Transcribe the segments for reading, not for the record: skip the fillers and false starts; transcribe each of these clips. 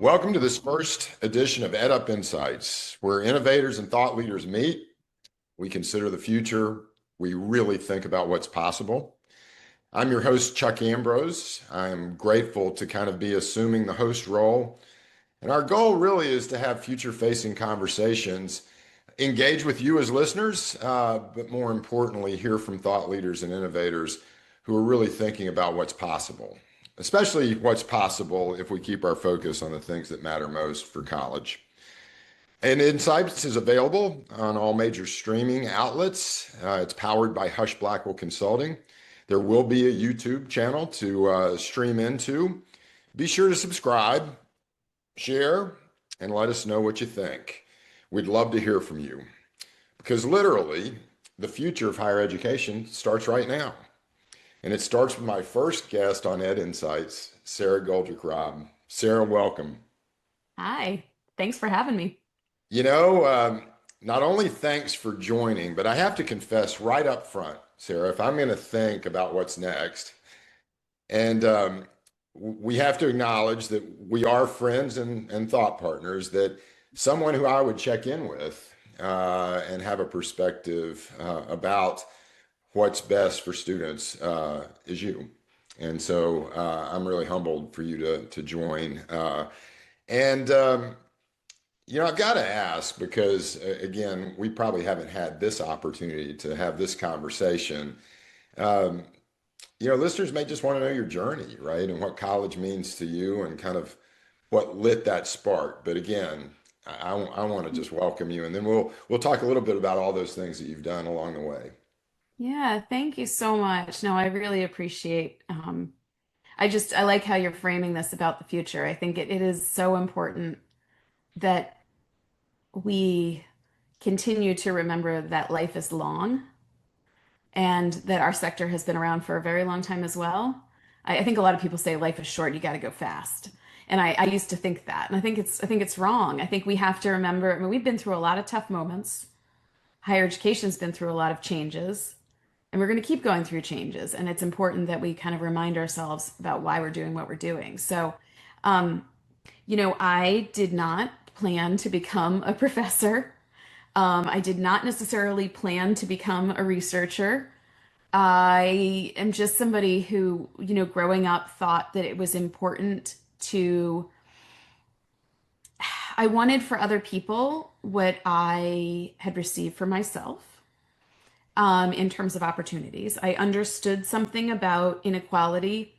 Welcome to this first edition of EdUp Insights, where innovators and thought leaders meet. We consider the future. We really think about what's possible. I'm your host, Chuck Ambrose. I'm grateful to kind of be assuming the host role. And our goal really is to have future-facing conversations, engage with you as listeners, but more importantly, hear from thought leaders and innovators who are really thinking about what's possible, especially what's possible if we keep our focus on the things that matter most for college. And Insights is available on all major streaming outlets. It's powered by Hush Blackwell Consulting. There will be a YouTube channel to stream into. Be sure to subscribe, share, and let us know what you think. We'd love to hear from you because literally the future of higher education starts right now. And it starts with my first guest on Ed Insights, Sara Goldrick-Rab. Sara, welcome. Hi, thanks for having me. Not only thanks for joining, but I have to confess right up front, Sara, if I'm going to think about what's next, and we have to acknowledge that we are friends and thought partners, that someone who I would check in with and have a perspective about what's best for students is you. And so I'm really humbled for you to join. And I've got to ask because, again, we probably haven't had this opportunity to have this conversation. Listeners may just want to know your journey, right? And what college means to you and kind of what lit that spark. But again, I want to just welcome you, and then we'll talk a little bit about all those things that you've done along the way. Yeah, thank you so much. No, I really appreciate I like how you're framing this about the future. I think it is so important that we continue to remember that life is long and that our sector has been around for a very long time as well. I think a lot of people say life is short, you got to go fast. And I used to think that. And I think it's wrong. I think we have to remember, I mean, we've been through a lot of tough moments. Higher education's been through a lot of changes. And we're going to keep going through changes. And it's important that we kind of remind ourselves about why we're doing what we're doing. So, I did not plan to become a professor. I did not necessarily plan to become a researcher. I am just somebody who, growing up thought that it was important to, I wanted for other people what I had received for myself. In terms of opportunities. I understood something about inequality.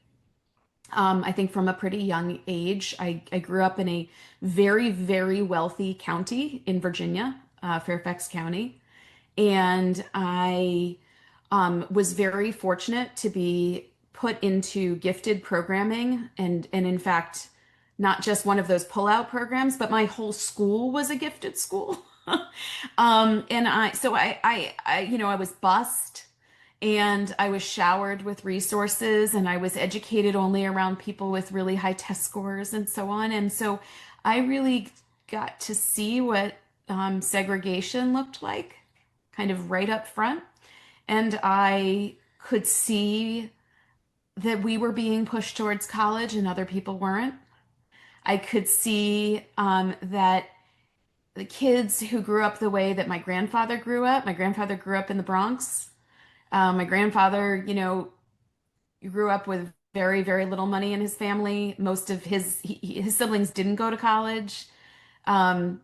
I think from a pretty young age, I grew up in a very, very wealthy county in Virginia, Fairfax County. And I was very fortunate to be put into gifted programming. And in fact, not just one of those pull-out programs, but my whole school was a gifted school. And I was bused and I was showered with resources and I was educated only around people with really high test scores and so on. And so I really got to see what segregation looked like kind of right up front. And I could see that we were being pushed towards college and other people weren't. I could see that the kids who grew up the way that my grandfather grew up in the Bronx. My grandfather, grew up with very, very little money in his family. Most of his siblings didn't go to college. They went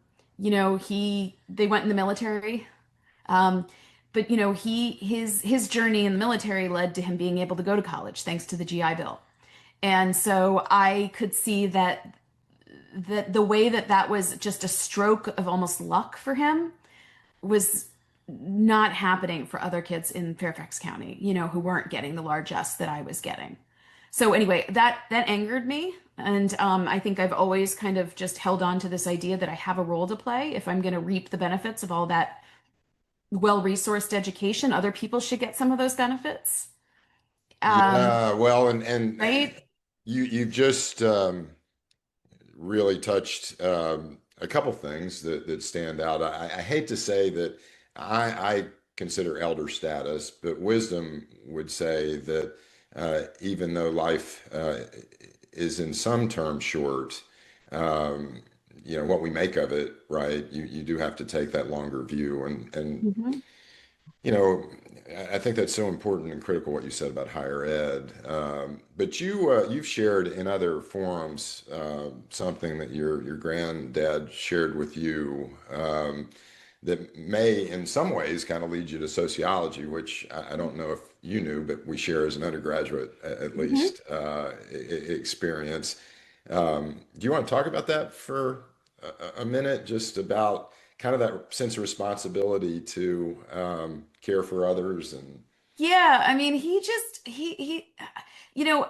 in the military. But his journey in the military led to him being able to go to college thanks to the GI Bill. And so I could see that the way that was just a stroke of almost luck for him was not happening for other kids in Fairfax County, who weren't getting the largesse that I was getting. So anyway, that angered me. And I think I've always kind of just held on to this idea that I have a role to play. If I'm going to reap the benefits of all that well-resourced education, other people should get some of those benefits. Yeah, well, and Right? you've just really touched a couple things that stand out. I hate to say that I consider elder status, but wisdom would say that even though life is in some terms short, um, what we make of it, right? You do have to take that longer view, and Mhm. you know, I think that's so important and critical what you said about higher ed. But you've shared in other forums something that your granddad shared with you that may, in some ways, kind of lead you to sociology, which I don't know if you knew, but we share as an undergraduate, at Mhm. least, experience. Do you want to talk about that for a minute, just about kind of that sense of responsibility to care for others and Yeah, I mean, he you know,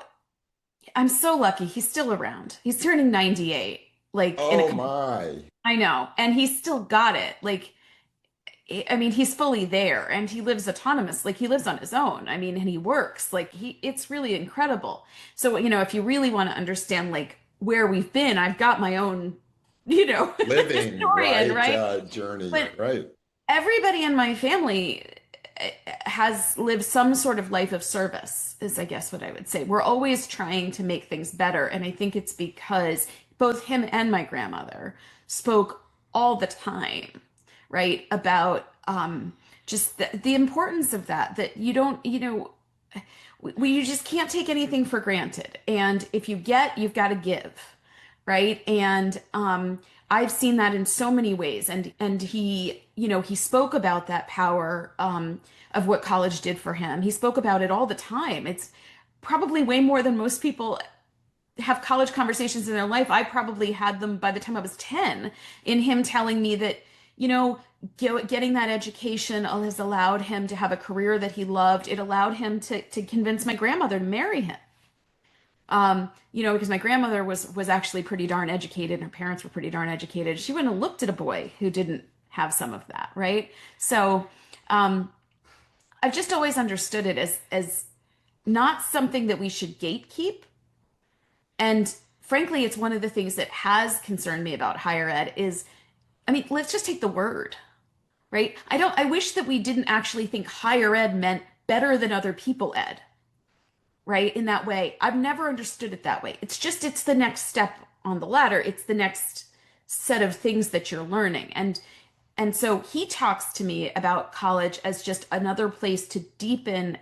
I'm so lucky he's still around. He's turning 98 like in a oh couple. my, I know, and he's still got it. Like I mean, he's fully there and he lives autonomous. Like he lives on his own. I mean, and he works. Like it's really incredible. So, if you really want to understand like where we've been, I've got my own, living historian, right right? journey, But right? everybody in my family has lived some sort of life of service, is I guess what I would say. We're always trying to make things better. And I think it's because both him and my grandmother spoke all the time, right? About just the importance of that you don't, you just can't take anything for granted. And if you get, you've got to give, right? And I've seen that in so many ways. And he spoke about that power of what college did for him. He spoke about it all the time. It's probably way more than most people have college conversations in their life. I probably had them by the time I was 10, in him telling me that, you know, getting that education has allowed him to have a career that he loved. It allowed him to convince my grandmother to marry him. Because my grandmother was actually pretty darn educated, and her parents were pretty darn educated. She wouldn't have looked at a boy who didn't have some of that, right? So I've just always understood it as not something that we should gatekeep. And frankly, it's one of the things that has concerned me about higher ed is, I mean, let's just take the word, right? I wish that we didn't actually think higher ed meant better than other people ed, right? In that way. I've never understood it that way. It's the next step on the ladder. It's the next set of things that you're learning. And so he talks to me about college as just another place to deepen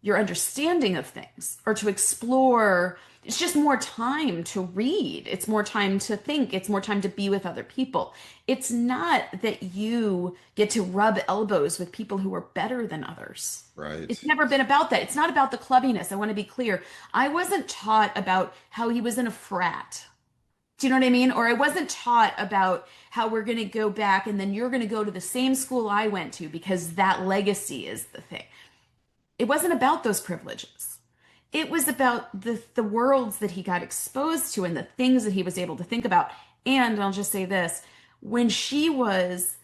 your understanding of things or to explore. It's just more time to read. It's more time to think. It's more time to be with other people. It's not that you get to rub elbows with people who are better than others. Right. It's never been about that. It's not about the clubbiness. I want to be clear. I wasn't taught about how he was in a frat. Do you know what I mean? Or I wasn't taught about how we're going to go back and then you're going to go to the same school I went to because that legacy is the thing. It wasn't about those privileges. It was about the worlds that he got exposed to and the things that he was able to think about. And I'll just say this, when she was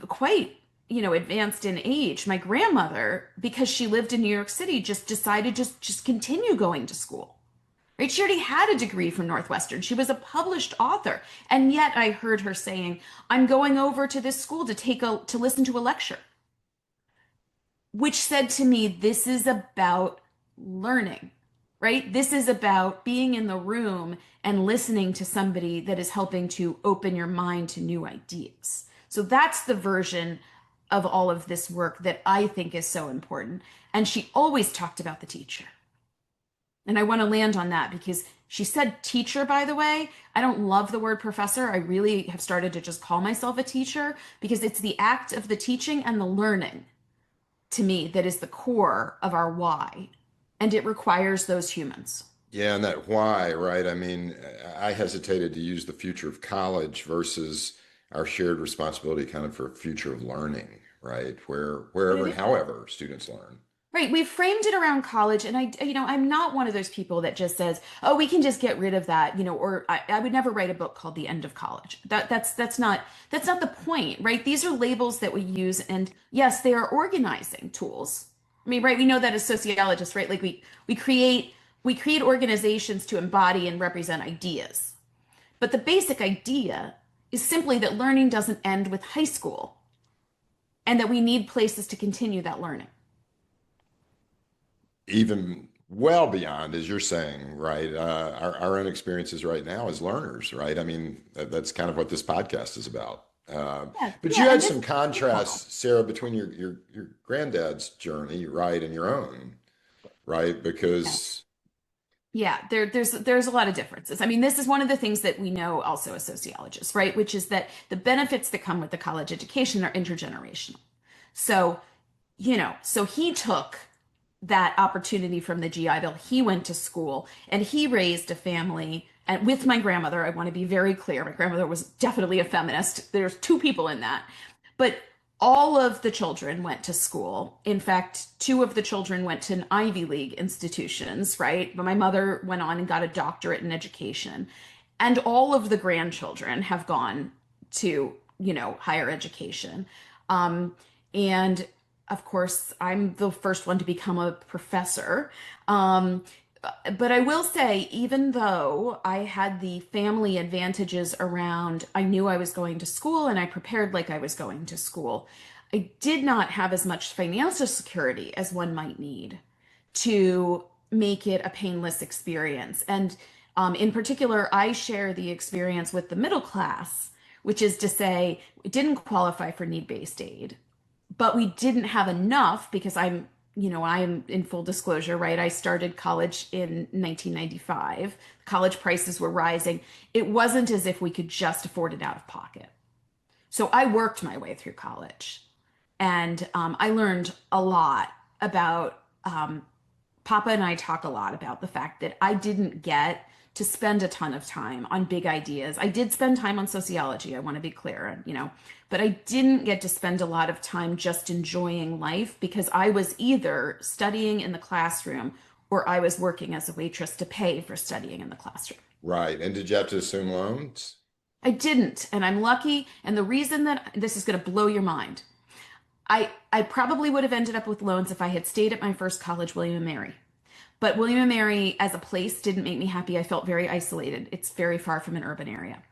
quite, advanced in age, my grandmother, because she lived in New York City, just decided just continue going to school. Right? She already had a degree from Northwestern. She was a published author. And yet I heard her saying, I'm going over to this school to listen to a lecture, which said to me, this is about learning, right? This is about being in the room and listening to somebody that is helping to open your mind to new ideas. So that's the version of all of this work that I think is so important. And she always talked about the teacher. And I want to land on that because she said teacher, by the way. I don't love the word professor. I really have started to just call myself a teacher because it's the act of the teaching and the learning to me that is the core of our why. And it requires those humans. Yeah, and that why, right? I mean, I hesitated to use the future of college versus our shared responsibility kind of for future of learning, right? But Wherever it and is. however students learn. Right, we framed it around college, and I'm not one of those people that just says, "Oh, we can just get rid of that," or I would never write a book called "The End of College." That's not the point, right? These are labels that we use, and yes, they are organizing tools. I mean, right? We know that as sociologists, right? Like we create organizations to embody and represent ideas, but the basic idea is simply that learning doesn't end with high school, and that we need places to continue that learning. Even well beyond, as you're saying, right? Our own experiences right now as learners, right? I mean, that's kind of what this podcast is about. Yeah, But you yeah, had and this some is typical. contrasts, Sarah, between your granddad's journey, right, and your own, right? Because Yeah, there's a lot of differences. I mean, this is one of the things that we know also as sociologists, right? Which is that the benefits that come with the college education are intergenerational. So, so he took that opportunity from the GI Bill. He went to school and he raised a family. And with my grandmother, I want to be very clear, my grandmother was definitely a feminist. There's two people in that. But all of the children went to school. In fact, two of the children went to an Ivy League institutions, right? But my mother went on and got a doctorate in education. And all of the grandchildren have gone to, higher education. And of course, I'm the first one to become a professor. Um, but I will say, even though I had the family advantages around, I knew I was going to school and I prepared like I was going to school, I did not have as much financial security as one might need to make it a painless experience. And in particular, I share the experience with the middle class, which is to say, it didn't qualify for need-based aid, but we didn't have enough because I'm in full disclosure, right? I started college in 1995. College prices were rising. It wasn't as if we could just afford it out of pocket. So I worked my way through college and I learned a lot about Papa and I talk a lot about the fact that I didn't get to spend a ton of time on big ideas. I did spend time on sociology, I want to be clear, but I didn't get to spend a lot of time just enjoying life because I was either studying in the classroom or I was working as a waitress to pay for studying in the classroom. right. And did you have to assume loans? I didn't, and I'm lucky. And the reason that this is going to blow your mind, I probably would have ended up with loans if I had stayed at my first college, William and Mary. But William and Mary as a place didn't make me happy. I felt very isolated. It's very far from an urban area.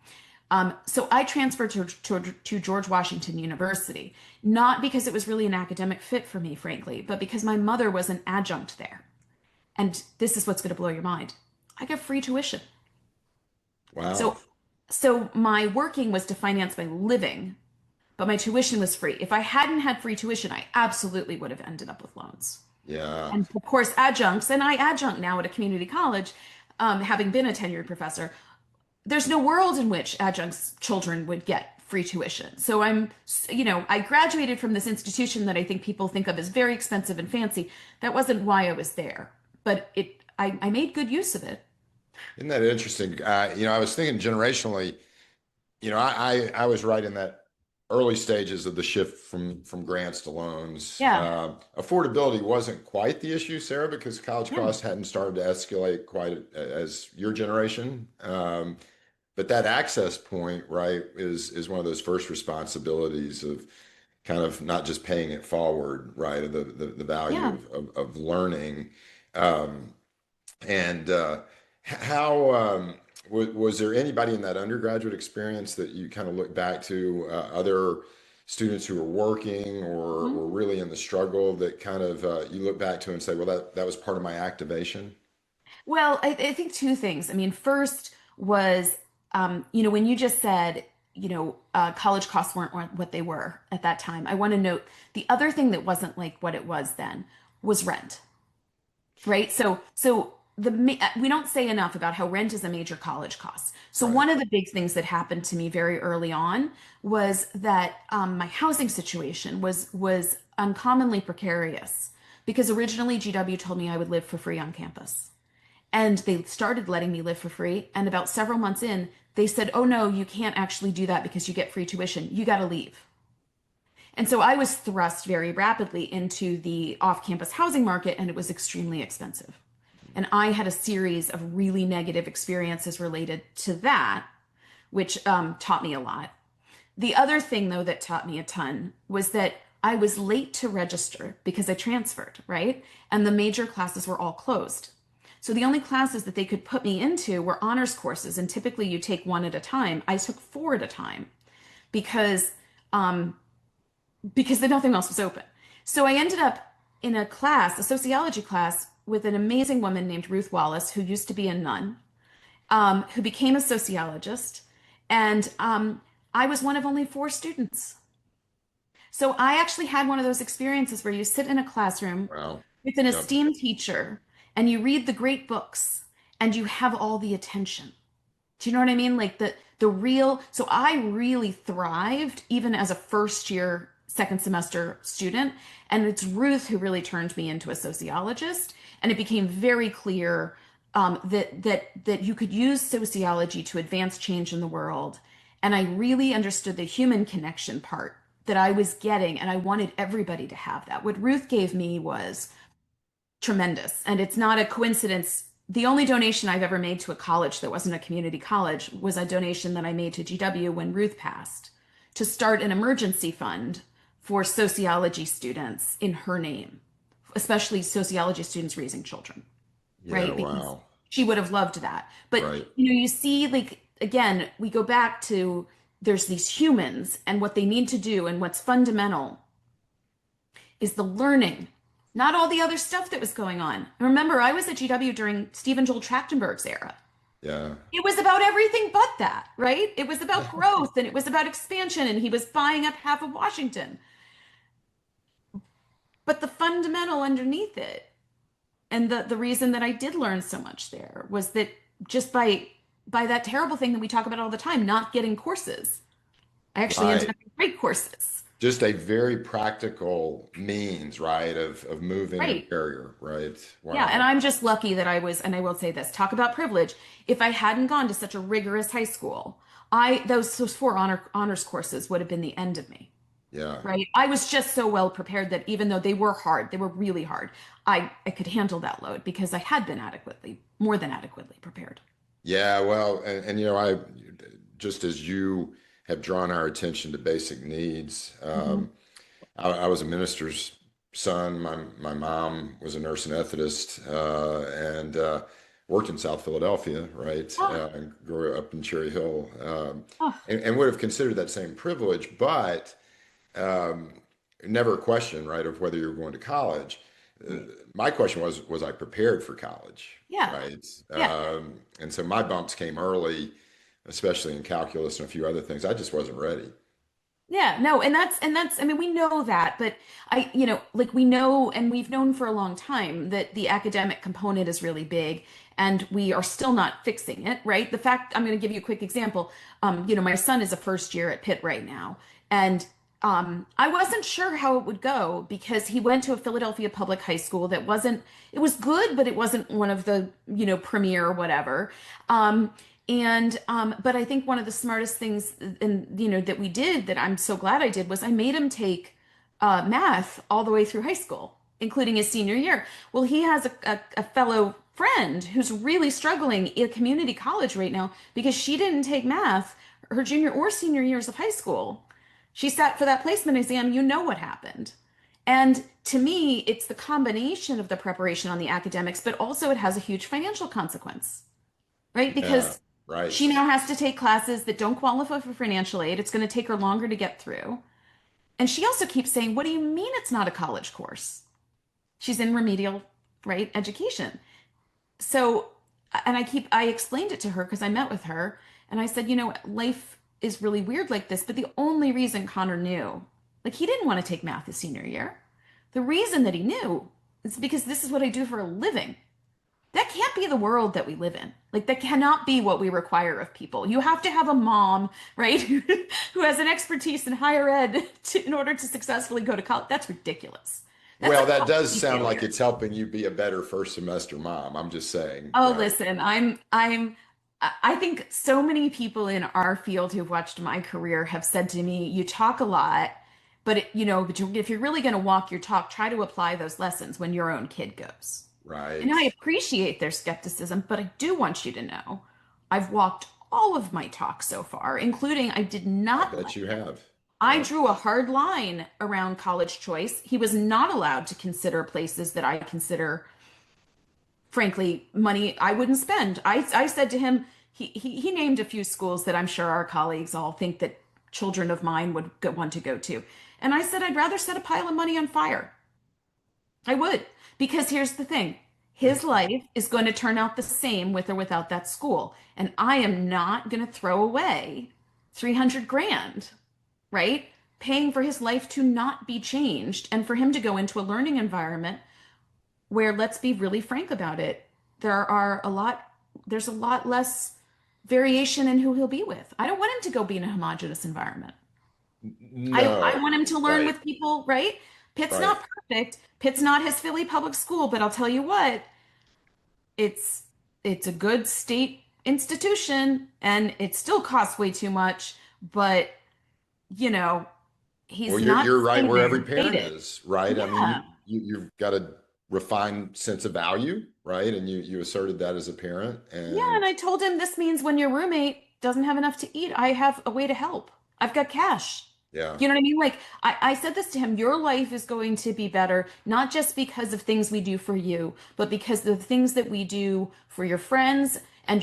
So I transferred to George Washington University, not because it was really an academic fit for me, frankly, but because my mother was an adjunct there. And this is what's going to blow your mind. I got free tuition. Wow. So, so my working was to finance my living, but my tuition was free. If I hadn't had free tuition, I absolutely would have ended up with loans. Yeah. And of course, adjuncts, and I adjunct now at a community college, having been a tenured professor, there's no world in which adjuncts children would get free tuition. So I graduated from this institution that I think people think of as very expensive and fancy. That wasn't why I was there, but I made good use of it. Isn't that interesting? I was thinking generationally, I was right in that early stages of the shift from grants to loans. Yeah, Affordability wasn't quite the issue, Sarah, because college yeah, costs hadn't started to escalate quite as your generation. But that access point, right, is one of those first responsibilities of kind of not just paying it forward, right, of the value yeah. of learning. Um, and how was there anybody in that undergraduate experience that you kind of look back to, other students who were working or Mhm. were really in the struggle that kind of you look back to and say, well, that was part of my activation? Well, I think two things. I mean, first was, when you just said, college costs weren't what they were at that time. I want to note the other thing that wasn't like what it was then was rent, right? So we don't say enough about how rent is a major college cost. So Right. one of the big things that happened to me very early on was that my housing situation was uncommonly precarious because originally GW told me I would live for free on campus. And they started letting me live for free. And about several months in, they said, oh no, you can't actually do that because you get free tuition. You got to leave. And so I was thrust very rapidly into the off campus housing market, and it was extremely expensive. And I had a series of really negative experiences related to that, which taught me a lot. The other thing, though, that taught me a ton was that I was late to register because I transferred, right? And the major classes were all closed. So the only classes that they could put me into were honors courses, and typically you take one at a time. I took four at a time because um, because then nothing else was open. So I ended up in a class, a sociology class, with an amazing woman named Ruth Wallace, who used to be a nun, who became a sociologist. And I was one of only four students. So I actually had one of those experiences where you sit in a classroom Wow. with an Yep. esteemed teacher and you read the great books and you have all the attention. Do you know what I mean? Like the real, so I really thrived even as a first year, second semester student. And it's Ruth who really turned me into a sociologist. And it became very clear that you could use sociology to advance change in the world. And I really understood the human connection part that I was getting, and I wanted everybody to have that. What Ruth gave me was tremendous. And it's not a coincidence. The only donation I've ever made to a college that wasn't a community college was a donation that I made to GW when Ruth passed to start an emergency fund for sociology students in her name, especially sociology students raising children, Yeah. right? Because Wow. she would have loved that. But, Right. you see, like, again, we go back to there's these humans and what they need to do, and what's fundamental is the learning, not all the other stuff that was going on. Remember, I was at GW during Stephen Joel Trachtenberg's era. Yeah. It was about everything but that, right? It was about growth and it was about expansion, and he was buying up half of Washington. But the fundamental underneath it, and the reason that I did learn so much there was that just by that terrible thing that we talk about all the time, not getting courses, I actually ended Right. up in great courses. Just a very practical means, right, of moving a Right. barrier, right? Yeah, and Wow. I'm just lucky that I was, and I will say this, talk about privilege. If I hadn't gone to such a rigorous high school, those four honors courses would have been the end of me, Yeah. right? I was just so well prepared that even though they were hard, they were really hard, I could handle that load because I had been more than adequately prepared. Yeah. Well, and I just as you have drawn our attention to basic needs, Mhm. I was a minister's son. My mom was a nurse anesthetist, and worked in South Philadelphia, right? Oh, And grew up in Cherry Hill, oh, and would have considered that same privilege, but um, never a question, right, of whether you were going to college. Uh, right. my question was I prepared for college, Yeah, right? yeah. And so my bumps came early, especially in calculus and a few other things. I just wasn't ready. Yeah, no, and that's I mean we know that, but like we know and we've known for a long time that the academic component is really big and we are still not fixing it, right? The fact I'm going to give you a quick example. My son is a first year at Pitt right now, and I wasn't sure how it would go because he went to a Philadelphia public high school that wasn't, it was good, but it wasn't one of the, premier whatever. Um, but I think one of the smartest things and that we did that I'm so glad I did was I made him take math all the way through high school, including his senior year. Well, he has a fellow friend who's really struggling in community college right now because she didn't take math her junior or senior years of high school. She sat for that placement exam. You know what happened. And to me, it's the combination of the preparation on the academics, but also it has a huge financial consequence, right? Yeah, Because right. she now has to take classes that don't qualify for financial aid. It's going to take her longer to get through. And she also keeps saying, "What do you mean it's not a college course?" She's in remedial, right, education. So, and I explained it to her because I met with her and I said, life is really weird like this, but the only reason Connor knew, like he didn't want to take math his senior year. The reason that he knew is because this is what I do for a living. That can't be the world that we live in. Like that cannot be what we require of people. You have to have a mom, right, who has an expertise in higher ed in order to successfully go to college. That's ridiculous. That's a Well, that does policy sound like failure. it's helping you be a better first semester mom. I'm just saying, Oh, right? listen, I think so many people in our field who've watched my career have said to me, "You talk a lot, but if you're really going to walk your talk, try to apply those lessons when your own kid goes." And Right. I appreciate their skepticism, but I do want you to know I've walked all of my talk so far, including I did I not bet like you it. have. I Yep. drew a hard line around college choice. He was not allowed to consider places that I consider frankly, money I wouldn't spend. I said to him, he named a few schools that I'm sure our colleagues all think that children of mine would want to go to. And I said, I'd rather set a pile of money on fire. I would. Because here's the thing. His life is going to turn out the same with or without that school. And I am not going to throw away 300 grand, right? Paying for his life to not be changed and for him to go into a learning environment where, let's be really frank about it, there's a lot less variation in who he'll be with. I don't want him to go be in a homogenous environment. I No, want him to learn right, with people, right? Pitt's right. not perfect. Pitt's not his Philly public school, but I'll tell you what, it's it's a good state institution and it still costs way too much, but you know, Well, he's not you're right sitting where there every parent jaded. is, right? I mean, Yeah. you've got a refined sense of value, right? And you asserted that as a parent, Yeah, and and I told him this means when your roommate doesn't have enough to eat, I have a way to help. I've got cash. yeah, You know what I mean? Like I said this to him, your life is going to be better, not just because of things we do for you, but because of the things that we do for your friends and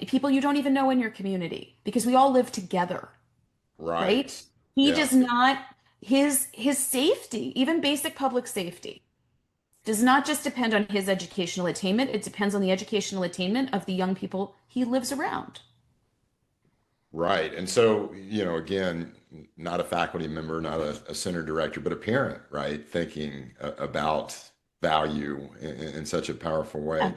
people you don't even know in your community, because we all live together, right? right, He yeah. does not his safety, even basic public safety, does not just depend on his educational attainment, it depends on the educational attainment of the young people he lives around. Right. And so, again, not a faculty member, not a center director, but a parent, right? Thinking about value in such a powerful Yeah. way.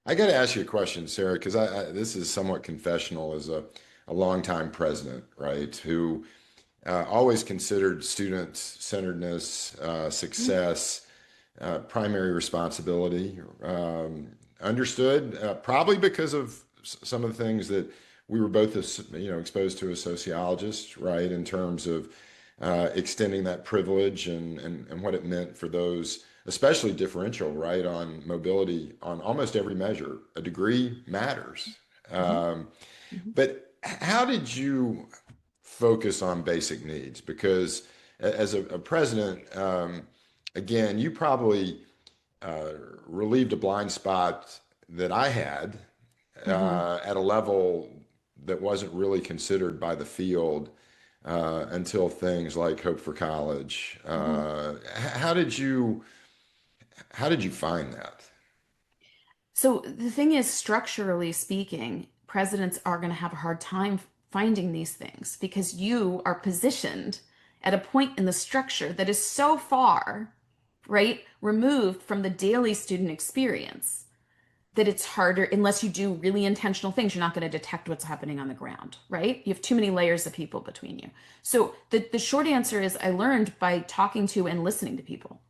I got to ask you a question, Sarah, because this is somewhat confessional as a longtime president, right? Who always considered student-centeredness, success, primary responsibility. Understood, probably because of some of the things that we were both, exposed to as sociologists, right? In terms of extending that privilege and what it meant for those, especially differential, right? On mobility on almost every measure. A degree matters. Mhm. Um, Mhm. but how did you focus on basic needs? Because as a president, again, you probably uh, relieved a blind spot that I had Mhm. at a level that wasn't really considered by the field until things like Hope for College. Mhm. How did you find that? So the thing is, structurally speaking, presidents are going to have a hard time finding these things because you are positioned at a point in the structure that is so far, right, removed from the daily student experience that it's harder unless you do really intentional things. You're not going to detect what's happening on the ground, right? You have too many layers of people between you. So the short answer is I learned by talking to and listening to people.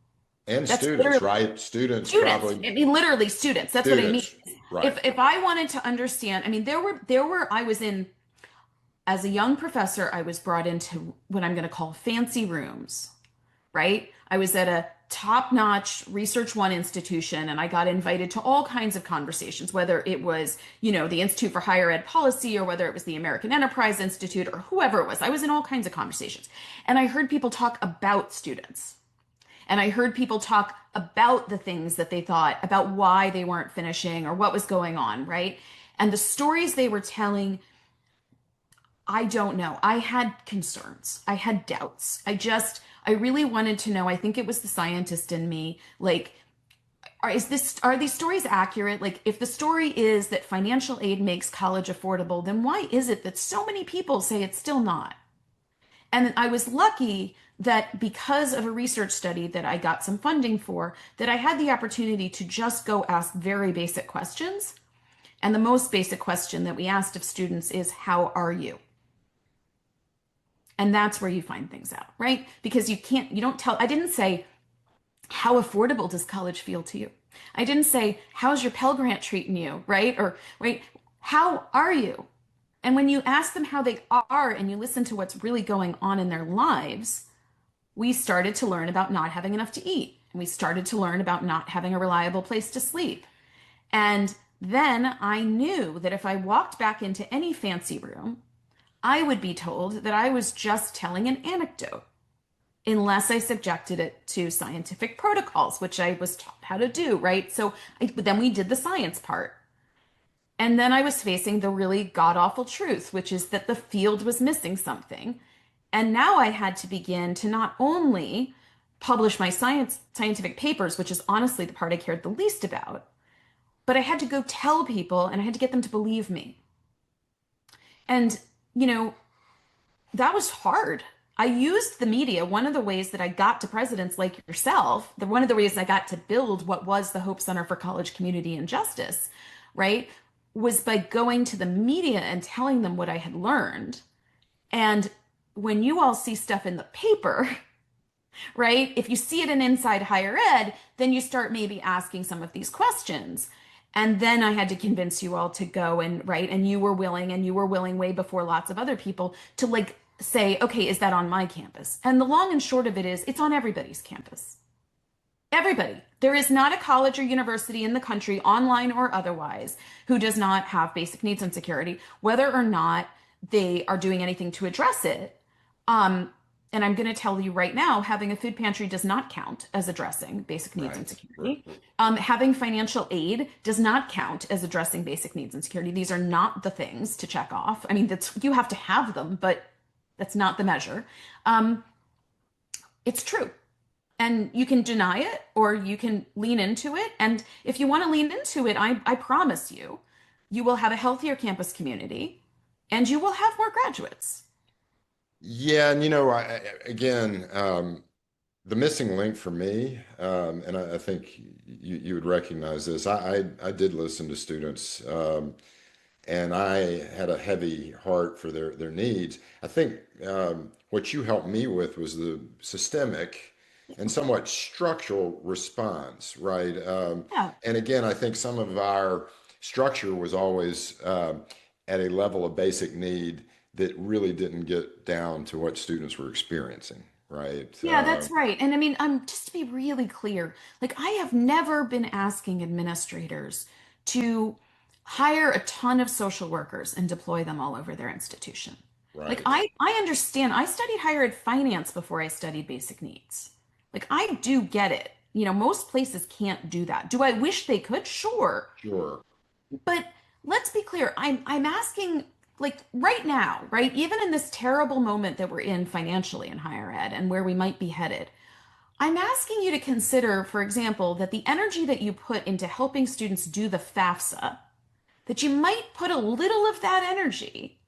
And That's students, literally right? Students students. probably I mean, literally students. That's what I mean. students, right? If I wanted to understand, I mean, there were I was in as a young professor, I was brought into what I'm going to call fancy rooms, right? I was at a top-notch Research One institution and I got invited to all kinds of conversations, whether it was, the Institute for Higher Ed Policy or whether it was the American Enterprise Institute or whoever it was. I was in all kinds of conversations. And I heard people talk about students. And I heard people talk about the things that they thought, about why they weren't finishing or what was going on, right? And the stories they were telling, I don't know. I had concerns. I had doubts. I really wanted to know. I think it was the scientist in me. Like, are these stories accurate? Like, if the story is that financial aid makes college affordable, then why is it that so many people say it's still not? And I was lucky that because of a research study that I got some funding for, that I had the opportunity to just go ask very basic questions. And the most basic question that we asked of students is, how are you? And that's where you find things out, right? Because you don't tell, I didn't say, how affordable does college feel to you? I didn't say, how's your Pell Grant treating you, right? Or, right, how are you? And when you ask them how they are and you listen to what's really going on in their lives, we started to learn about not having enough to eat. We started to learn about not having a reliable place to sleep. And then I knew that if I walked back into any fancy room, I would be told that I was just telling an anecdote unless I subjected it to scientific protocols, which I was taught how to do, right? Then we did the science part. And then I was facing the really god awful truth, which is that the field was missing something. And now I had to begin to not only publish my scientific papers, which is honestly the part I cared the least about, but I had to go tell people and I had to get them to believe me. And, you know, that was hard. I used the media. One of the ways that I got to presidents like yourself, one of the ways I got to build what was the Hope Center for College Community and Justice, right, was by going to the media and telling them what I had learned. And when you all see stuff in the paper, right, if you see it in Inside Higher Ed, then you start maybe asking some of these questions. And then I had to convince you all to go and, right, and you were willing way before lots of other people to like say, okay, is that on my campus? And the long and short of it is, it's on everybody's campus. Everybody. There is not a college or university in the country, online or otherwise, who does not have basic needs and security, whether or not they are doing anything to address it. And I'm going to tell you right now, having a food pantry does not count as addressing basic needs and security. Having financial aid does not count as addressing basic needs and security. These are not the things to check off. I mean, you have to have them, but that's not the measure. It's true. And you can deny it or you can lean into it. And if you want to lean into it, I promise you, you will have a healthier campus community and you will have more graduates. Yeah, and you know, again, the missing link for me, and I think you would recognize this. I did listen to students, and I had a heavy heart for their needs. I think what you helped me with was the systemic and somewhat structural response, right? Yeah. And again, I think some of our structure was always at a level of basic need that really didn't get down to what students were experiencing, right? Yeah, that's right. And I mean, just to be really clear, like I have never been asking administrators to hire a ton of social workers and deploy them all over their institution. Like Right. I understand. I studied higher ed finance before I studied basic needs. Like I do get it. You know, most places can't do that. Do I wish they could? Sure. Sure. But let's be clear. I'm asking like right now, right? Even in this terrible moment that we're in financially in higher ed and where we might be headed, I'm asking you to consider, for example, that the energy that you put into helping students do the FAFSA, that you might put a little of that energy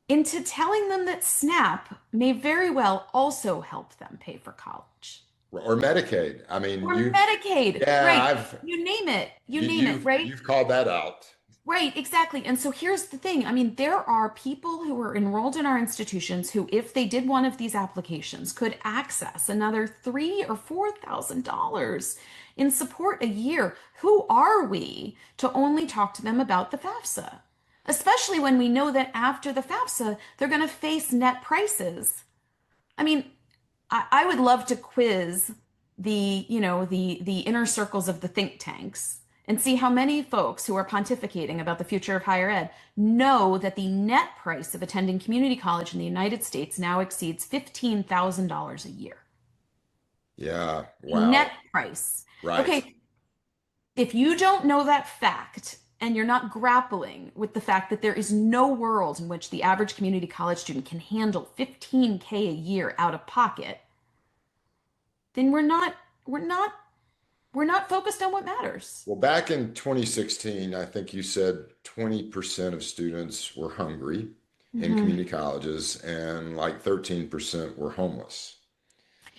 into telling them that SNAP may very well also help them pay for college. Or Medicaid. I mean, Or Medicaid, yeah, right? I've, You name it, right? you've called that out. Right, exactly. And so here's the thing. I mean, there are people who are enrolled in our institutions who, if they did one of these applications, could access another $3,000 or $4,000 in support a year. Who are we to only talk to them about the FAFSA? Especially when we know that after the FAFSA, they're going to face net prices. I mean, I would love to quiz the inner circles of the think tanks and see how many folks who are pontificating about the future of higher ed know that the net price of attending community college in the United States now exceeds $15,000 a year. Yeah. Net Wow. price. Right. Okay, if you don't know that fact and you're not grappling with the fact that there is no world in which the average community college student can handle 15K a year out of pocket, then we're not focused on what matters. Well, back in 2016, I think you said 20% of students were hungry in Mhm. community colleges and like 13% were homeless.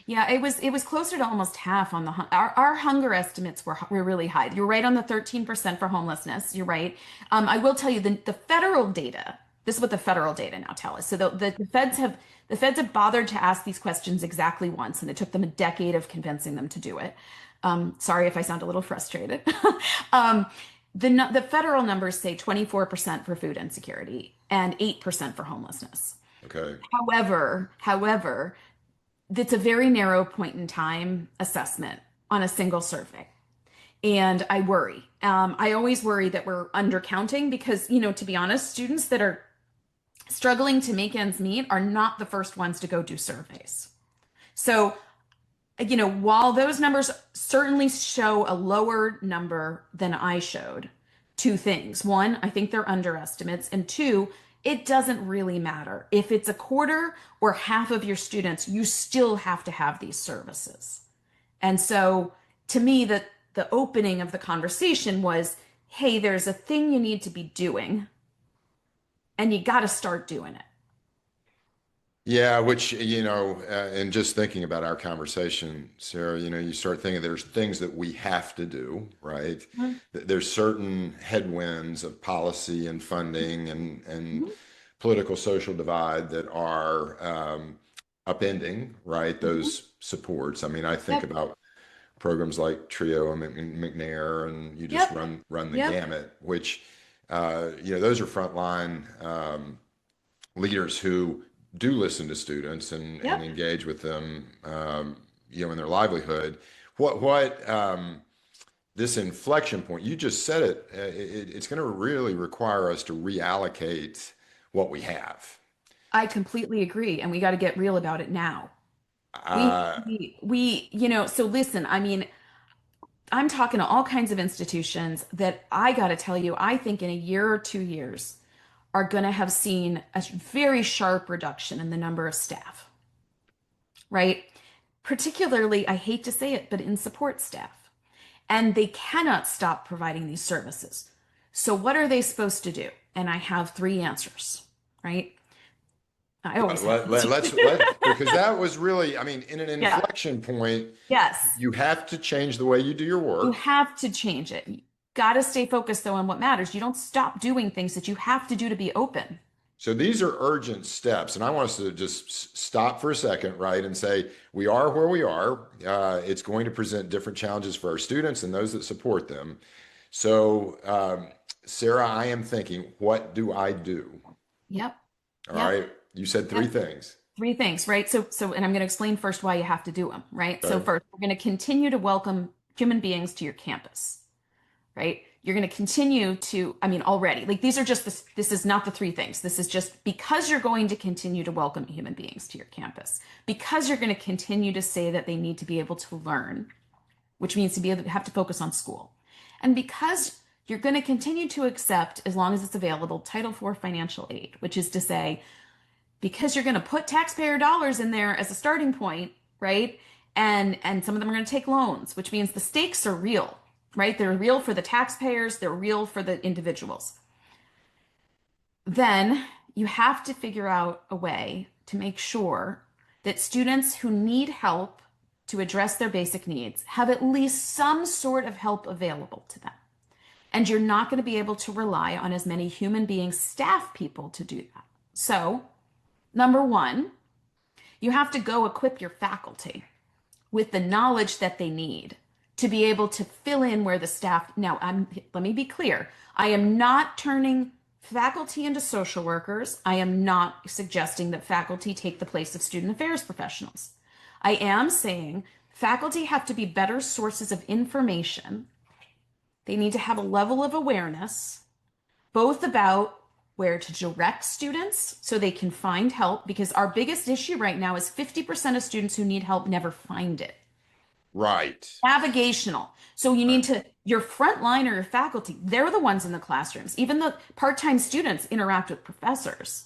Yeah, it was closer to almost half on our hunger estimates were really high. You're right on the 13% for homelessness. You're right. I will tell you the federal data. This is what the federal data now tell us. So the feds have bothered to ask these questions exactly once, and it took them a decade of convincing them to do it. Sorry if I sound a little frustrated. um, the federal numbers say 24% for food insecurity and 8% for homelessness. Okay. However, it's a very narrow point in time assessment on a single survey. And I worry. I always worry that we're undercounting because, to be honest, students that are struggling to make ends meet are not the first ones to go do surveys. So, while those numbers certainly show a lower number than I showed, two things. One, I think they're underestimates. And two, it doesn't really matter. If it's a quarter or half of your students, you still have to have these services. And so to me, the opening of the conversation was, hey, there's a thing you need to be doing, and you got to start doing it. Yeah, which, and just thinking about our conversation, Sarah, you start thinking there's things that we have to do, right? Mhm. There's certain headwinds of policy and funding and Mhm. political social divide that are upending, right? Mhm. Those supports. I mean, I think Yep. about programs like Trio and McNair, and you just Yep. run the Yep. gamut, which, those are frontline leaders who do listen to students and Yep. engage with them, in their livelihood. What this inflection point, you just said it's going to really require us to reallocate what we have. I completely agree, and we got to get real about it now. Uh, So listen, I mean, I'm talking to all kinds of institutions that I got to tell you, I think in a year or 2 years are going to have seen a very sharp reduction in the number of staff, right? Particularly, I hate to say it, but in support staff. And they cannot stop providing these services. So, what are they supposed to do? And I have three answers, right? I always have let's because that was really, I mean, in an Yeah. inflection point, Yes. you have to change the way you do your You work. have to change it. You got to stay focused though on what matters. You don't stop doing things that you have to do to be open. So these are urgent steps, and I want us to just stop for a second, right, and say we are where we are. It's going to present different challenges for our students and those that support them. So, Sarah, I am thinking, what do I do? Yep. All Yep. right, you said three Yep. things. Three things, right? And I'm going to explain first why you have to do them, right? So Okay. first, we're going to continue to welcome human beings to your campus, right? You're going to continue to, I mean, already, like these are just this is not the three things. This is just because you're going to continue to welcome human beings to your campus, because you're going to continue to say that they need to be able to learn, which means to be able to have to focus on school. And because you're going to continue to accept, as long as it's available, Title IV financial aid, which is to say, because you're going to put taxpayer dollars in there as a starting point, right? And some of them are going to take loans, which means the stakes are real, right? They're real for the taxpayers, they're real for the individuals. Then you have to figure out a way to make sure that students who need help to address their basic needs have at least some sort of help available to them. And you're not going to be able to rely on as many human beings, staff people to do that. So, number one, you have to go equip your faculty with the knowledge that they need to be able to fill in where the staff. Now, let me be clear. I am not turning faculty into social workers. I am not suggesting that faculty take the place of student affairs professionals. I am saying faculty have to be better sources of information. They need to have a level of awareness, both about where to direct students so they can find help, because our biggest issue right now is 50% of students who need help never find it. Right. Navigational. So you Right. need to, your frontline or your faculty, they're the ones in the classrooms. Even the part-time students interact with professors,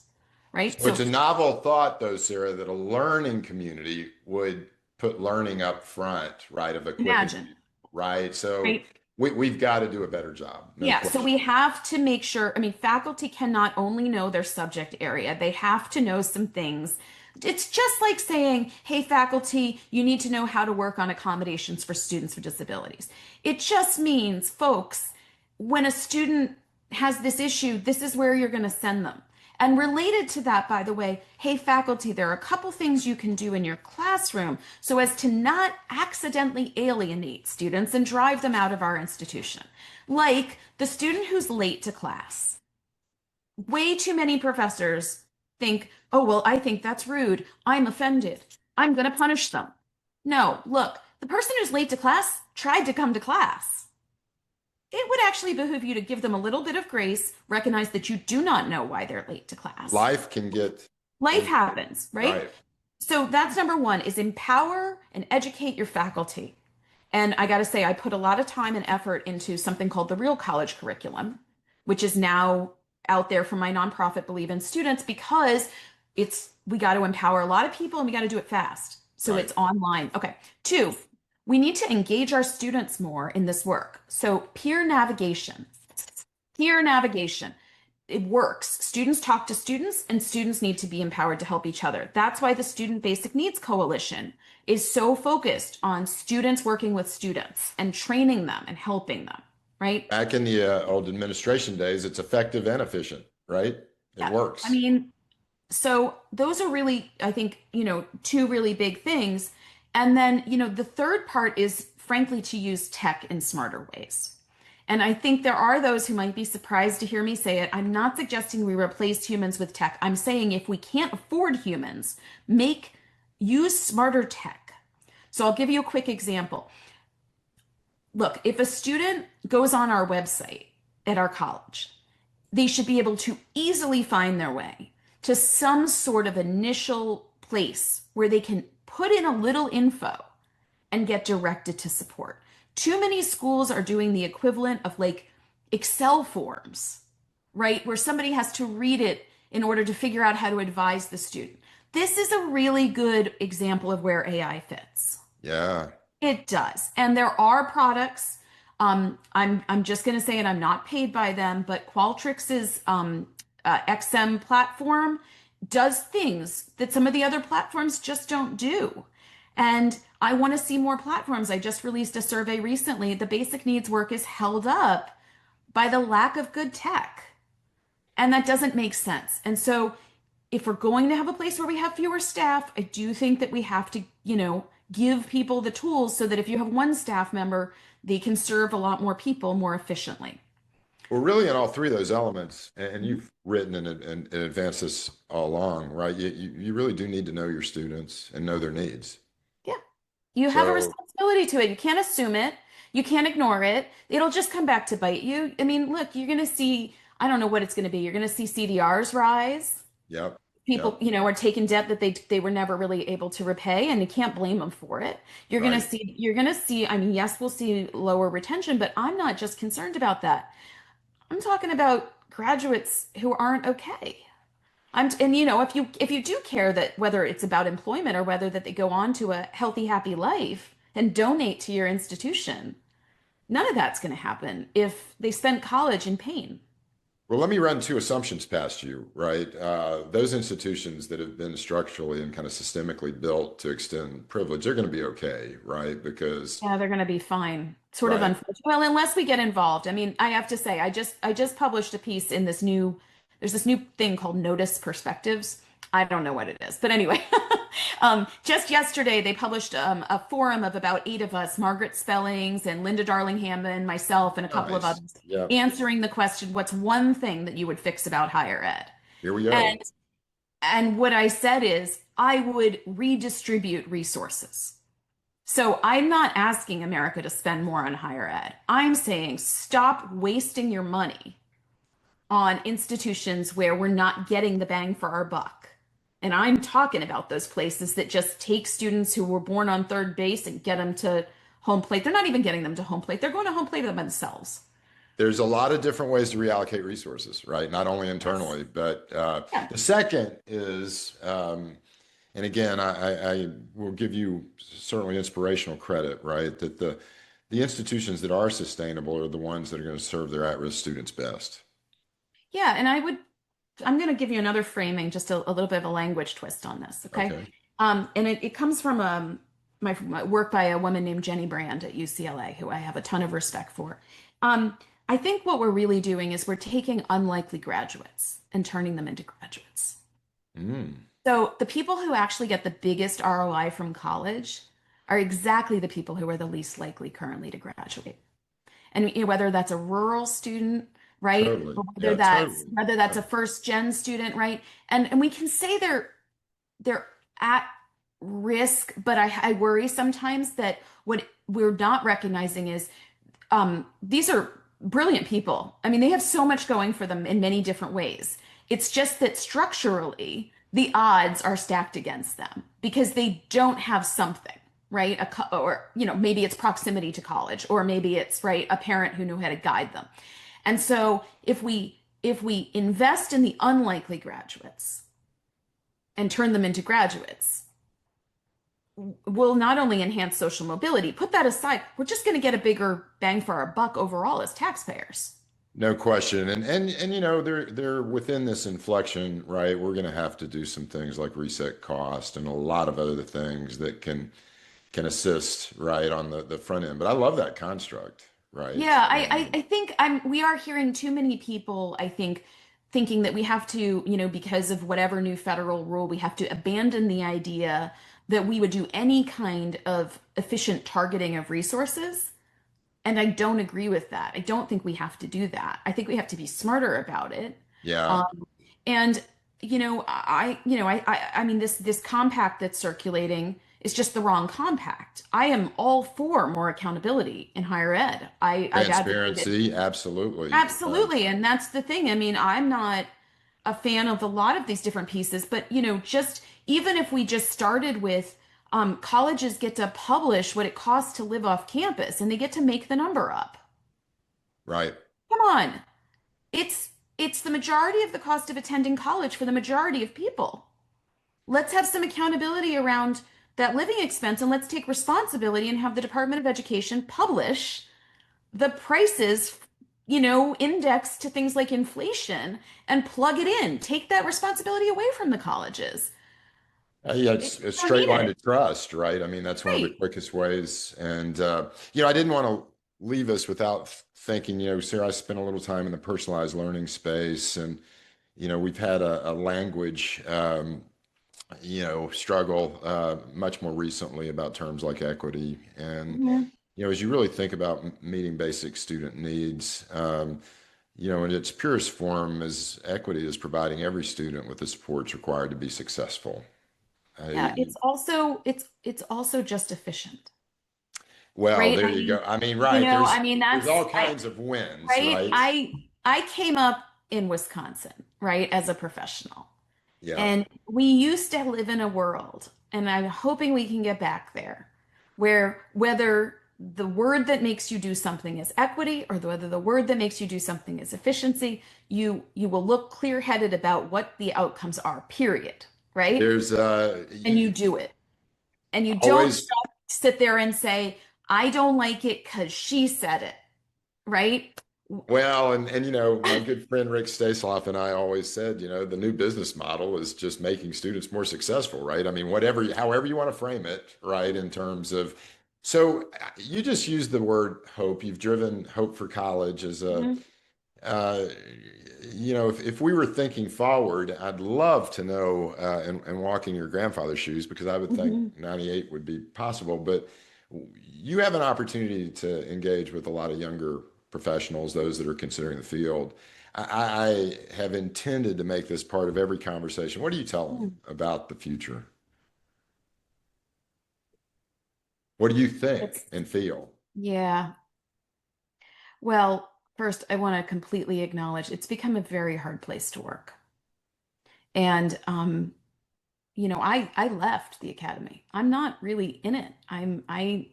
right? So it's a novel thought, though, Sarah, that a learning community would put learning up front, right, of equipping Imagine, people, right? So right? we've got to do a better job, no Yeah, so question. we have to make sure, I mean, faculty cannot only know their subject area, they have to know some things. It's just like saying, hey, faculty, you need to know how to work on accommodations for students with disabilities. It just means, folks, when a student has this issue, this is where you're going to send them. And related to that, by the way, hey, faculty, there are a couple things you can do in your classroom so as to not accidentally alienate students and drive them out of our institution. Like the student who's late to class. Way too many professors think, oh, well, I think that's rude. I'm offended. I'm going to punish them. No, look, the person who's late to class tried to come to class. It would actually behoove you to give them a little bit of grace, recognize that you do not know why they're late to class. Life can get Life in, happens, right? right. So that's number one is empower and educate your faculty. And I got to say, I put a lot of time and effort into something called the Real College Curriculum, which is now out there for my nonprofit Believe in Students, because we got to empower a lot of people and we got to do it fast. So Right. it's online. Okay. Two, we need to engage our students more in this work. So peer navigation. Peer navigation. It works. Students talk to students, and students need to be empowered to help each other. That's why the Student Basic Needs Coalition is so focused on students working with students and training them and helping them, right? Back in the old administration days, it's effective and efficient, right? It Yeah. I works. mean, so those are really, I think, two really big things. And then, the third part is frankly to use tech in smarter ways. And I think there are those who might be surprised to hear me say it. I'm not suggesting we replace humans with tech. I'm saying if we can't afford humans, use smarter tech. So I'll give you a quick example. Look, if a student goes on our website at our college, they should be able to easily find their way to some sort of initial place where they can put in a little info and get directed to support. Too many schools are doing the equivalent of like Excel forms, right? Where somebody has to read it in order to figure out how to advise the student. This is a really good example of where AI fits. Yeah. It does. And there are products. I'm just going to say it. I'm not paid by them, but Qualtrics's XM platform does things that some of the other platforms just don't do. And I want to see more platforms. I just released a survey recently. The basic needs work is held up by the lack of good tech. And that doesn't make sense. And so if we're going to have a place where we have fewer staff, I do think that we have to, give people the tools so that if you have one staff member, they can serve a lot more people more efficiently. Well, really, in all three of those elements, and you've written and advanced this all along, right? You really do need to know your students and know their needs. Yeah. You have a So, responsibility to it. You can't assume it. You can't ignore it. It'll just come back to bite you. I mean, look, you're going to see, I don't know what it's going to be. You're going to see CDRs rise. yep, People, yep, are taking debt that they were never really able to repay, and you can't blame them for it. right. You're going to see, I mean, yes, we'll see lower retention, but I'm not just concerned about that. I'm talking about graduates who aren't okay. And if you do care that whether it's about employment or whether that they go on to a healthy, happy life and donate to your institution, none of that's going to happen if they spent college in pain. Well, let me run two assumptions past you, right? Those institutions that have been structurally and kind of systemically built to extend privilege, they're going to be okay, right? Because, Yeah, they're going to be fine. Sort of right, unfortunate. Well, unless we get involved. I mean, I have to say, I just published a piece in there's this new thing called Notice Perspectives. I don't know what it is, but anyway, just yesterday they published a forum of about 8 of us, Margaret Spellings and Linda Darling-Hammond, myself, and a couple of nice. others, Yeah, answering the question, "What's one thing that you would fix about higher ed?" here we And go. and what I said is I would redistribute resources. So I'm not asking America to spend more on higher ed. I'm saying stop wasting your money on institutions where we're not getting the bang for our buck. And I'm talking about those places that just take students who were born on third base and get them to home plate. They're not even getting them to home plate. They're going to home plate them themselves. There's a lot of different ways to reallocate resources, right? Not only Yes. internally, but Yeah. the second is, and again, I will give you certainly inspirational credit, right? That the institutions that are sustainable are the ones that are going to serve their at-risk students best. Yeah. And I'm going to give you another framing, just a little bit of a language twist on this. Okay. Okay. And it comes from my work by a woman named Jenny Brand at UCLA, who I have a ton of respect for. I think what we're really doing is we're taking unlikely graduates and turning them into graduates. Mm, So the people who actually get the biggest ROI from college are exactly the people who are the least likely currently to graduate. And whether that's a rural student, right? totally. Or Yeah, totally. whether that's a first gen student, right? And we can say they're at risk, but I worry sometimes that what we're not recognizing is these are brilliant people. I mean, they have so much going for them in many different ways. It's just that structurally, the odds are stacked against them because they don't have something, right? Or, maybe it's proximity to college, or maybe it's, right, a parent who knew how to guide them. And so if we invest in the unlikely graduates and turn them into graduates, will not only enhance social mobility, put that aside, we're just going to get a bigger bang for our buck overall as taxpayers. No question. And they're within this inflection, right? We're going to have to do some things like reset cost and a lot of other things that can assist, right, on the front end. But I love that construct, right? Yeah, I think we are hearing too many people, I think, thinking that we have to, because of whatever new federal rule, we have to abandon the idea that we would do any kind of efficient targeting of resources. And I don't agree with that. I don't think we have to do that. I think we have to be smarter about it. Yeah. Um, and I mean, this compact that's circulating is just the wrong compact. I am all for more accountability in higher ed. I've advocated Transparency, absolutely. absolutely, and that's the thing. I mean, I'm not a fan of a lot of these different pieces, but just even if we just started with colleges get to publish what it costs to live off campus, and they get to make the number up. Right. Come on. It's the majority of the cost of attending college for the majority of people. Let's have some accountability around that living expense and let's take responsibility and have the Department of Education publish the prices, indexed to things like inflation and plug it in. Take that responsibility away from the colleges. Yeah, It's it's a more straight line needed. to trust, right? I mean, that's one of the Right. quickest ways. And, I didn't want to leave us without thinking, Sarah, I spent a little time in the personalized learning space, and, we've had a language, struggle much more recently about terms like equity. And, Mhm. as you really think about meeting basic student needs, in its purest form, is equity is providing every student with the supports required to be successful. Yeah, I, it's also just efficient, well, right? there I you go. mean, I mean, right. I mean There's that's all I kinds of wins, right? right? I came up in Wisconsin, right, as a professional. Yeah. And we used to live in a world, and I'm hoping we can get back there, where whether the word that makes you do something is equity or whether the word that makes you do something is efficiency, you will look clear-headed about what the outcomes are, period, right? There's And you do it. And you don't always, just sit there and say, I don't like it because she said it, right? well, and my good friend Rick Stasloff and I always said, the new business model is just making students more successful, right? I mean, however you want to frame it, right, in terms of, so you just used the word hope. You've driven Hope for College as a Mhm. uh, if we were thinking forward, I'd love to know and walk in your grandfather's shoes, because I would think Mhm. 98 would be possible. But you have an opportunity to engage with a lot of younger professionals, those that are considering the field. I have intended to make this part of every conversation. What do you tell them Mhm. about the future? What do you think It's, and feel? yeah. Well, first, I want to completely acknowledge it's become a very hard place to work. And I left the academy. I'm not really in it. I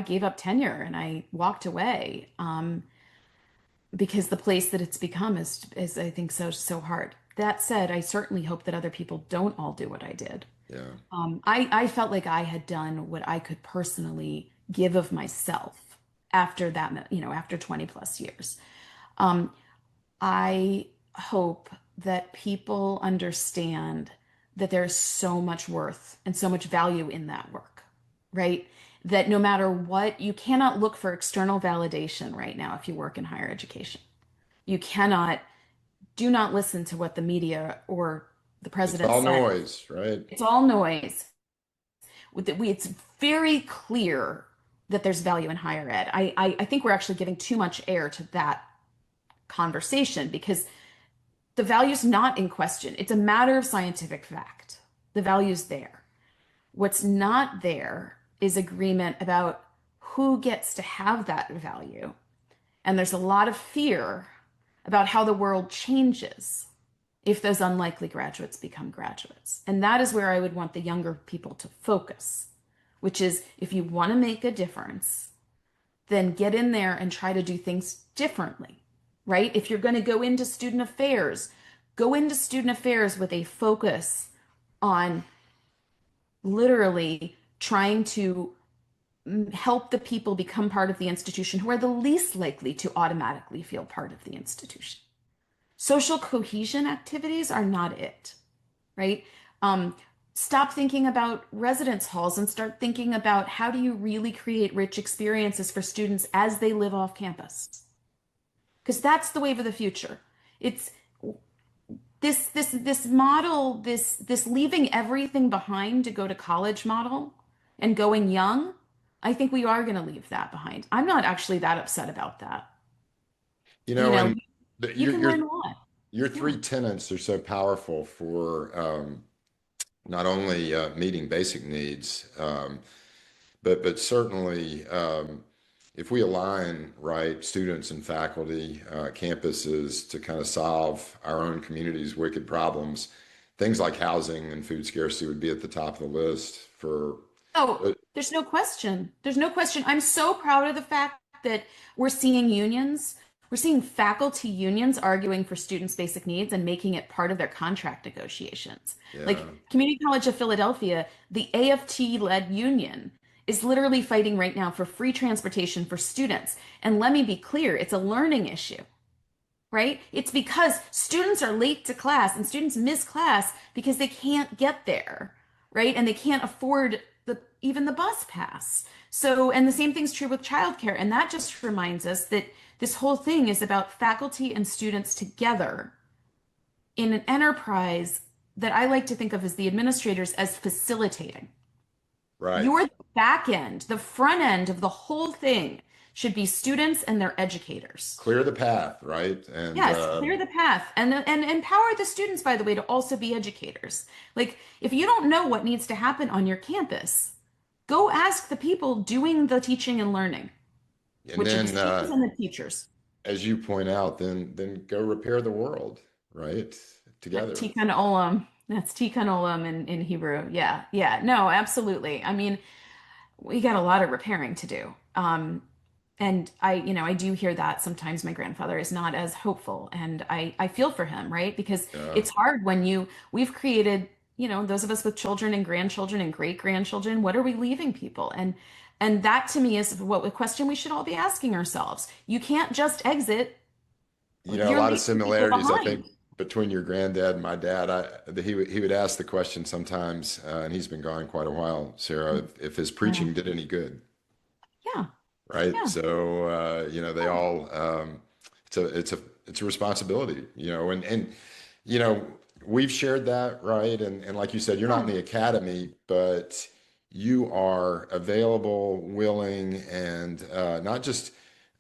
gave up tenure and I walked away because the place that it's become is I think so hard. That said, I certainly hope that other people don't all do what I did. Yeah. I felt like I had done what I could personally give of myself after that, after 20 plus years. Um, I hope that people understand that there's so much worth and so much value in that work, right? That no matter what, you cannot look for external validation right now if you work in higher education. You cannot, do not listen to what the media or the It's president all says. noise, right? It's all noise. It's very clear that there's value in higher ed. I think we're actually giving too much air to that conversation because the value's not in question. It's a matter of scientific fact. The value's there. What's not there is agreement about who gets to have that value. And there's a lot of fear about how the world changes if those unlikely graduates become graduates. And that is where I would want the younger people to focus, which is if you want to make a difference, then get in there and try to do things differently, right? If you're going to go into student affairs with a focus on literally trying to help the people become part of the institution who are the least likely to automatically feel part of the institution. Social cohesion activities are not it, right? Um, Stop thinking about residence halls and start thinking about how do you really create rich experiences for students as they live off campus? Because that's the wave of the future. It's this model, this leaving everything behind to go to college model and going young. I think we are going to leave that behind. I'm not actually that upset about that. You You know, know, and the, you can learn a lot. your Yeah. three tenets are so powerful for not only meeting basic needs, but certainly if we align right students and faculty, campuses to kind of solve our own community's wicked problems, things like housing and food scarcity would be at the top of the list for. Oh, uh, there's no question. There's no question. I'm so proud of the fact that we're seeing unions, we're seeing faculty unions arguing for students' basic needs and making it part of their contract negotiations. Like Yeah, Community College of Philadelphia, the AFT-led union is literally fighting right now for free transportation for students. And let me be clear, it's a learning issue, right? It's because students are late to class and students miss class because they can't get there, right? And they can't afford even the bus pass. So, and the same thing's true with childcare. And that just reminds us that this whole thing is about faculty and students together in an enterprise that I like to think of as the administrators as facilitating. right. You're the back end, the front end of the whole thing should be students and their educators. Clear the path, right? And Yes, clear the path and empower the students, by the way, to also be educators. Like, if you don't know what needs to happen on your campus, go ask the people doing the teaching and learning, and which are the then students and the teachers. as you point out, then go repair the world, right? Together. Tikkun olam. That's tikkun olam in Hebrew. Yeah, yeah. No, absolutely. I mean, we got a lot of repairing to do. And I do hear that sometimes my grandfather is not as hopeful, and I feel for him, right? Because Yeah. it's hard when we've created, those of us with children and grandchildren and great grandchildren, what are we leaving people? And that to me is what a question we should all be asking ourselves. You can't just exit. A You're lot of leaving people similarities, I think, behind. between your granddad and my dad. He would ask the question sometimes, and he's been gone quite a while, Sarah, if his Yeah, preaching did any good, yeah, right? yeah. So they all it's a responsibility, and we've shared that, right? And like you said, you're not in Yeah. the academy, but you are available, willing, and not just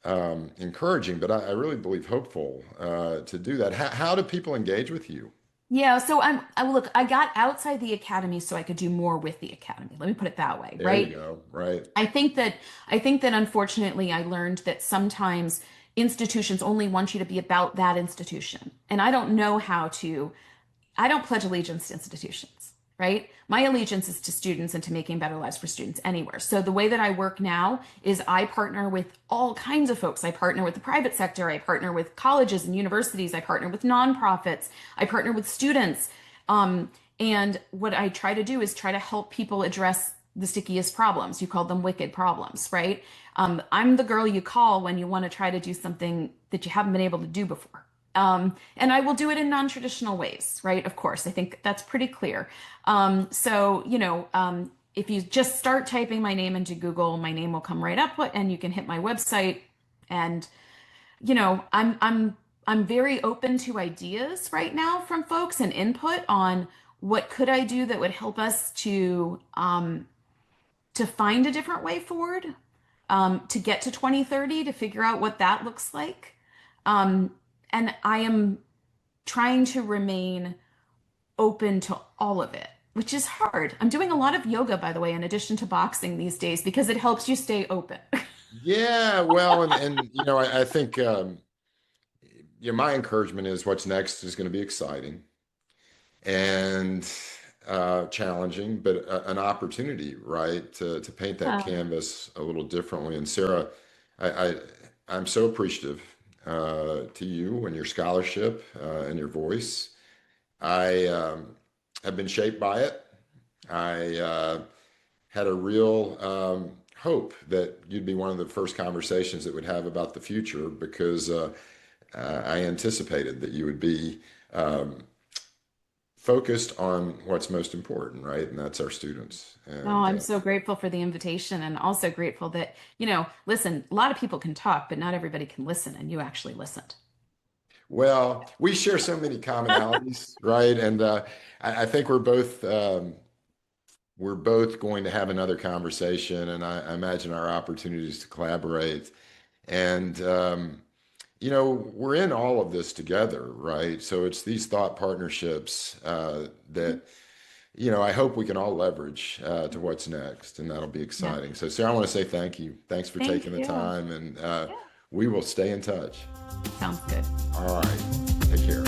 encouraging, but I really believe hopeful to do that. How do people engage with you? Yeah, so look, I got outside the academy so I could do more with the academy. Let me put it that way, There you right? go. Right. I think that unfortunately I learned that sometimes institutions only want you to be about that institution. And I don't know how to I don't pledge allegiance to institutions, right? My allegiance is to students and to making better lives for students anywhere. So the way that I work now is I partner with all kinds of folks. I partner with the private sector, I partner with colleges and universities, I partner with nonprofits, I partner with students. And what I try to do is try to help people address the stickiest problems. You call them wicked problems, right? I'm the girl you call when you want to try to do something that you haven't been able to do before. And I will do it in non-traditional ways, right? Of course, I think that's pretty clear. If you just start typing my name into Google, my name will come right up, and you can hit my website. And I'm very open to ideas right now from folks and input on what could I do that would help us to find a different way forward, to get to 2030, to figure out what that looks like. Um, and I am trying to remain open to all of it, which is hard. I'm doing a lot of yoga, by the way, in addition to boxing these days, because it helps you stay open. Yeah. Well, and I think my encouragement is what's next is going to be exciting and challenging, but an opportunity, right, to paint that Yeah. canvas a little differently. And Sarah, I, I I'm so appreciative to you and your scholarship and your voice. I have been shaped by it. I had a real hope that you'd be one of the first conversations that would have about the future, because I anticipated that you would be focused on what's most important, right? And that's our students. Oh, And I'm so grateful for the invitation and also grateful that, listen, a lot of people can talk, but not everybody can listen, and you actually listened. well, we share so many commonalities, right? And I think we're both going to have another conversation, and I imagine our opportunities to collaborate. And we're in all of this together, right? So it's these thought partnerships that I hope we can all leverage to what's next, and that'll be Yeah. exciting. So, Sarah, I want to say thank you. Thanks for Thank taking the you. time, and Yeah. we will stay in touch. Sounds good. All right, take care.